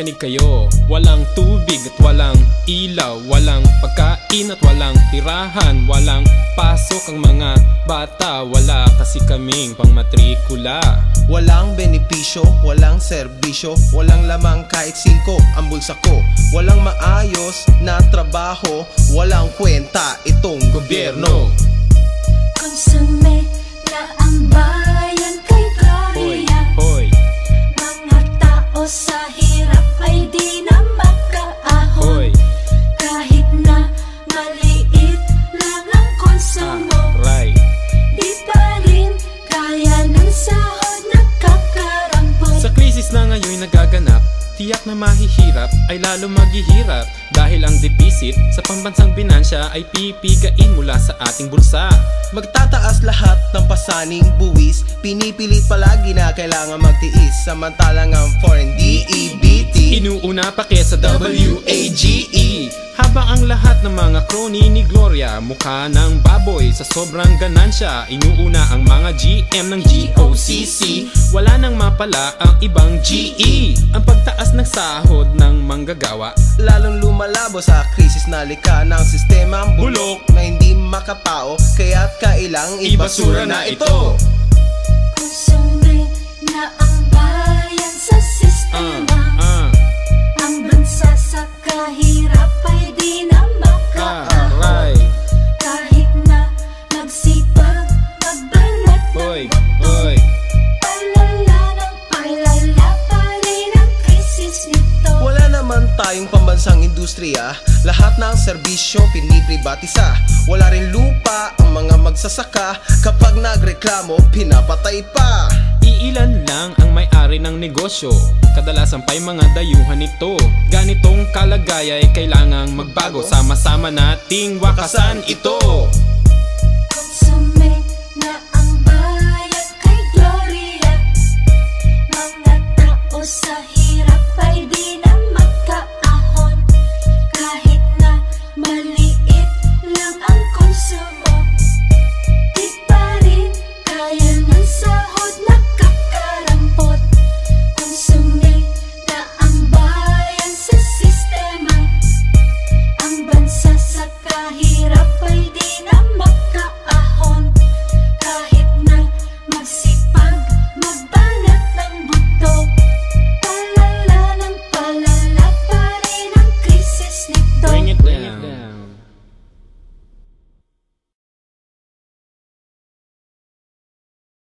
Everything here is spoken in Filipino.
makinig kayo. Walang tubig at walang ilaw, walang pagkain at walang tirahan, walang pasok ang mga bata, wala kasi kaming pangmatrikula. Walang benepisyo, walang serbisyo, walang lamang kahit 5 ang bulsa ko. Walang maayos na trabaho, walang kwenta itong gobyerno. Konsume na ang bayan kay Gloria. Hoy, Mga tao sa hirap ay di na makaahon. hoy, Kahit na maliit lang ang konsumo, right. di pa rin kaya ng sahod nakakarampot. Sa krisis na ngayon nagaganap, tiyak na mahihirap ay lalo maghihirap. Dahil ang deficit sa pambansang binansya ay pipigain mula sa ating bulsa. Magtataas lahat ng pasaning buwis, pinipilit palagi na kailangan magtiis. Samantalang ang foreign DEBT Inuuna pa kesa WAGE. Habang ang lahat ng mga crony ni Gloria mukha ng baboy sa sobrang ganansya. Inuuna ang mga GM ng GOCC, wala nang mapala ang ibang GE. Ang pagtaas ng sahod ng manggagawa, lalong lumalabo sa krisis na lika ng sistema ang bulok na hindi makatao, kaya't kailang ibasura na ito. Konsume na ang bayan sa sistema. Ang bansa sa kahirap ay di na makaahon. Kahit na magsipag magbanat Hoy, ng buto, hoy. palala ng palala pa rin ang krisis nito. Wala naman tayong pambansang industriya, lahat ng serbisyo pinipribatisa. Wala rin lupa ang mga magsasaka, kapag nagreklamo pinapatay pa. Iilan lang ang may-ari ng negosyo, kadalasan pa'y mga dayuhan nito. Ganitong kalagay ay kailangang magbago, sama-sama nating wakasan ito.